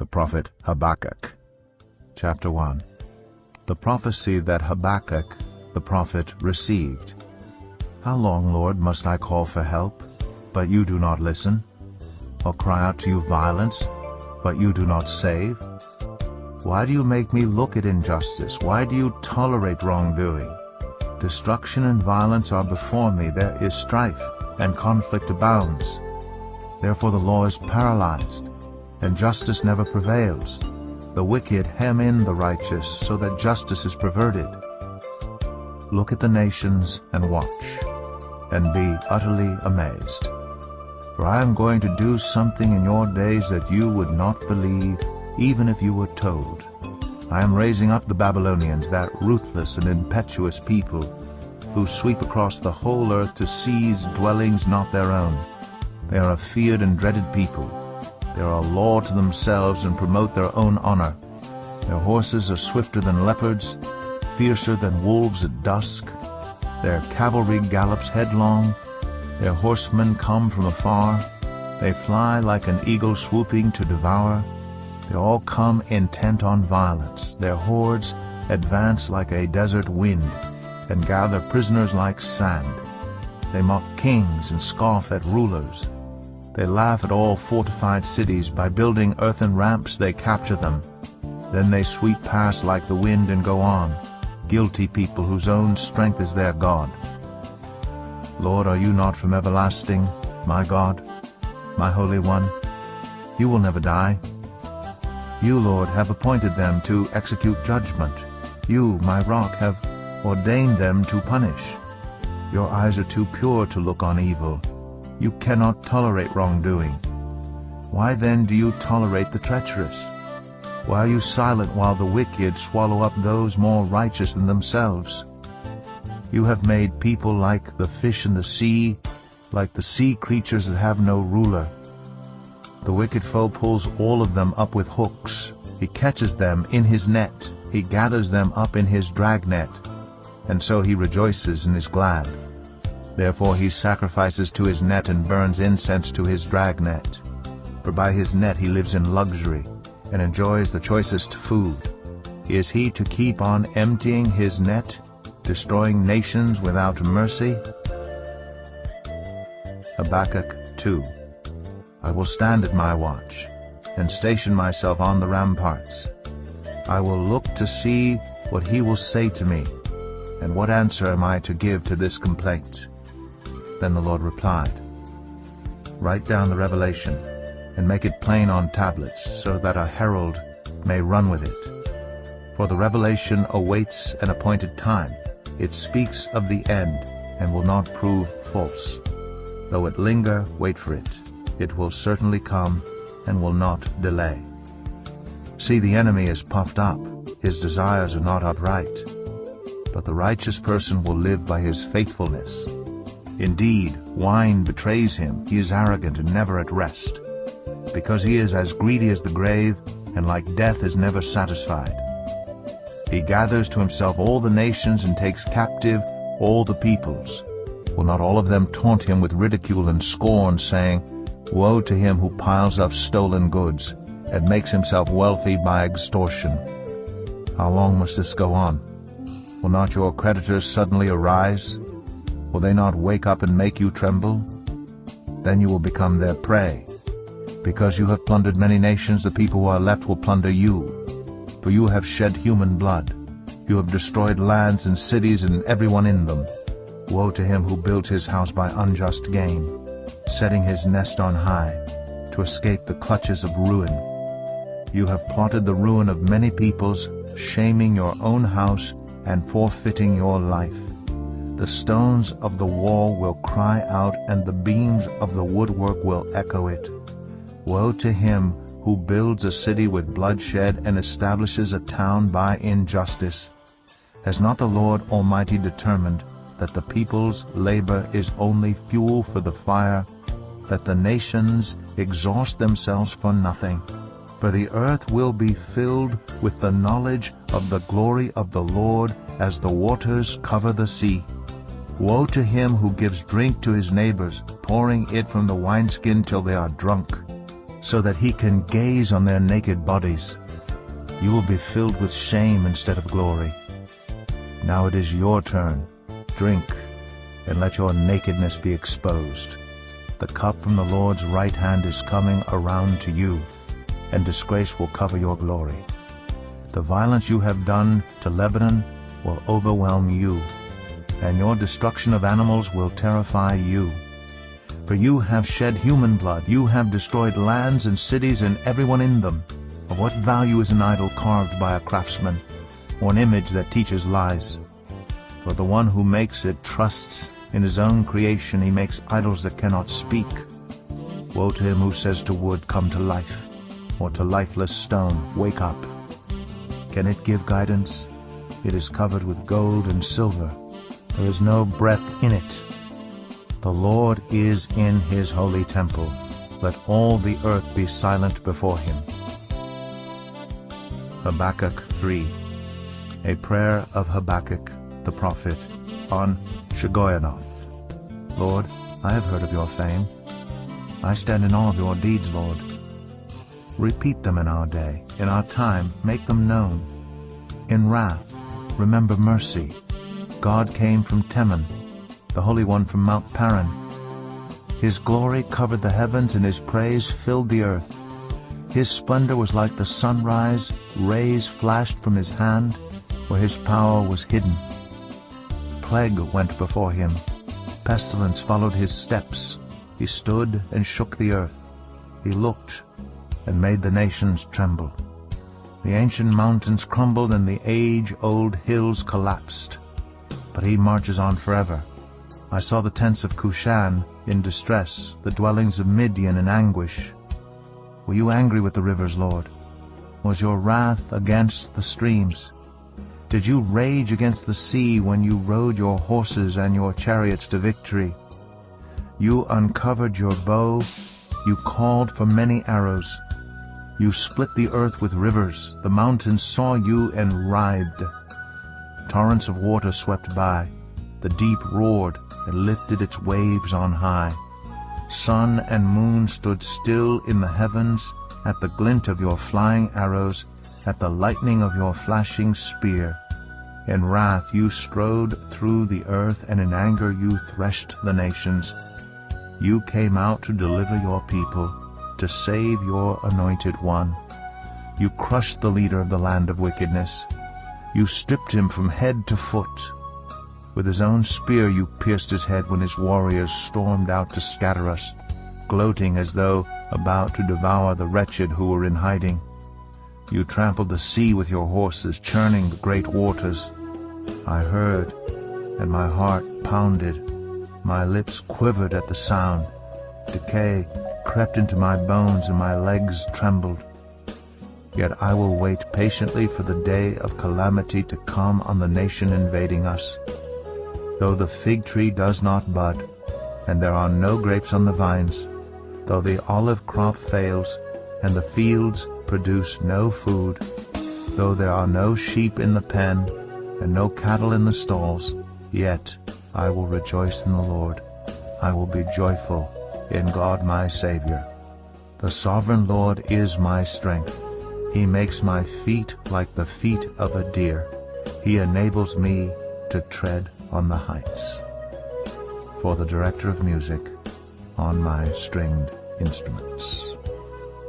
the prophet Habakkuk. Chapter 1. The prophecy that Habakkuk the prophet received. How long, Lord, must I call for help, but you do not listen? Or cry out to you violence, but you do not save? Why do you make me look at injustice? Why do you tolerate wrongdoing? Destruction and violence are before me. There is strife, and conflict abounds. Therefore the law is paralyzed, and justice never prevails. The wicked hem in the righteous, so that justice is perverted. Look at the nations and watch, and be utterly amazed. For I am going to do something in your days that you would not believe, even if you were told. I am raising up the Babylonians, that ruthless and impetuous people, who sweep across the whole earth to seize dwellings not their own. They are a feared and dreaded people. They are a law to themselves and promote their own honor. Their horses are swifter than leopards, fiercer than wolves at dusk. Their cavalry gallops headlong. Their horsemen come from afar. They fly like an eagle swooping to devour. They all come intent on violence. Their hordes advance like a desert wind, and gather prisoners like sand. They mock kings and scoff at rulers. They laugh at all fortified cities. By building earthen ramps they capture them. Then they sweep past like the wind and go on, guilty people whose own strength is their God. Lord, are you not from everlasting, my God, my Holy One? You will never die. You, Lord, have appointed them to execute judgment. You, my rock, have ordained them to punish. Your eyes are too pure to look on evil. You cannot tolerate wrongdoing. Why then do you tolerate the treacherous? Why are you silent while the wicked swallow up those more righteous than themselves? You have made people like the fish in the sea, like the sea creatures that have no ruler. The wicked foe pulls all of them up with hooks. He catches them in his net. He gathers them up in his dragnet. And so he rejoices and is glad. Therefore he sacrifices to his net and burns incense to his dragnet. For by his net he lives in luxury, and enjoys the choicest food. Is he to keep on emptying his net, destroying nations without mercy? Habakkuk 2. I will stand at my watch, and station myself on the ramparts. I will look to see what he will say to me, and what answer am I to give to this complaint? Then the Lord replied, Write down the revelation, and make it plain on tablets, so that a herald may run with it. For the revelation awaits an appointed time. It speaks of the end, and will not prove false. Though it linger, wait for it. It will certainly come, and will not delay. See, the enemy is puffed up. His desires are not upright. But the righteous person will live by his faithfulness. Indeed, wine betrays him. He is arrogant and never at rest. Because he is as greedy as the grave, and like death is never satisfied. He gathers to himself all the nations and takes captive all the peoples. Will not all of them taunt him with ridicule and scorn, saying, Woe to him who piles up stolen goods, and makes himself wealthy by extortion. How long must this go on? Will not your creditors suddenly arise? Will they not wake up and make you tremble? Then you will become their prey. Because you have plundered many nations, the people who are left will plunder you. For you have shed human blood. You have destroyed lands and cities and everyone in them. Woe to him who builds his house by unjust gain, setting his nest on high, to escape the clutches of ruin. You have plotted the ruin of many peoples, shaming your own house and forfeiting your life. The stones of the wall will cry out, and the beams of the woodwork will echo it. Woe to him who builds a city with bloodshed and establishes a town by injustice. Has not the Lord Almighty determined that the people's labor is only fuel for the fire, that the nations exhaust themselves for nothing? For the earth will be filled with the knowledge of the glory of the Lord as the waters cover the sea. Woe to him who gives drink to his neighbors, pouring it from the wineskin till they are drunk. so that he can gaze on their naked bodies. You will be filled with shame instead of glory. Now it is your turn. Drink, and let your nakedness be exposed. The cup from the Lord's right hand is coming around to you, and disgrace will cover your glory. The violence you have done to Lebanon will overwhelm you, and your destruction of animals will terrify you. For you have shed human blood, you have destroyed lands and cities and everyone in them. Of what value is an idol carved by a craftsman, or an image that teaches lies? For the one who makes it trusts in his own creation. He makes idols that cannot speak. Woe to him who says to wood, come to life, or to lifeless stone, wake up. Can it give guidance? It is covered with gold and silver. There is no breath in it. The Lord is in his holy temple. Let all the earth be silent before him. Habakkuk 3. A prayer of Habakkuk the prophet on Shigionoth. Lord, I have heard of your fame. I stand in awe of your deeds, Lord. Repeat them in our day. In our time, make them known. In wrath, remember mercy. God came from Teman, the Holy One from Mount Paran. His glory covered the heavens, and his praise filled the earth. His splendor was like the sunrise. Rays flashed from his hand, where his power was hidden. Plague went before him. Pestilence followed his steps. He stood and shook the earth. He looked and made the nations tremble. The ancient mountains crumbled and the age-old hills collapsed. But he marches on forever. I saw the tents of Cushan in distress, the dwellings of Midian in anguish. Were you angry with the rivers, Lord? Was your wrath against the streams? Did you rage against the sea when you rode your horses and your chariots to victory? You uncovered your bow. You called for many arrows. You split the earth with rivers. The mountains saw you and writhed. Torrents of water swept by. The deep roared and lifted its waves on high. Sun and moon stood still in the heavens at the glint of your flying arrows, at the lightning of your flashing spear. In wrath you strode through the earth, and in anger you threshed the nations. You came out to deliver your people, to save your anointed one. You crushed the leader of the land of wickedness. You stripped him from head to foot. With his own spear you pierced his head when his warriors stormed out to scatter us, gloating as though about to devour the wretched who were in hiding. You trampled the sea with your horses, churning the great waters. I heard, and my heart pounded. My lips quivered at the sound. Decay crept into my bones, and my legs trembled. Yet I will wait patiently for the day of calamity to come on the nation invading us. Though the fig tree does not bud, and there are no grapes on the vines, though the olive crop fails, and the fields produce no food, though there are no sheep in the pen, and no cattle in the stalls, yet I will rejoice in the Lord. I will be joyful in God my Savior. The sovereign Lord is my strength. He makes my feet like the feet of a deer. He enables me to tread on the heights. For the director of music on my stringed instruments.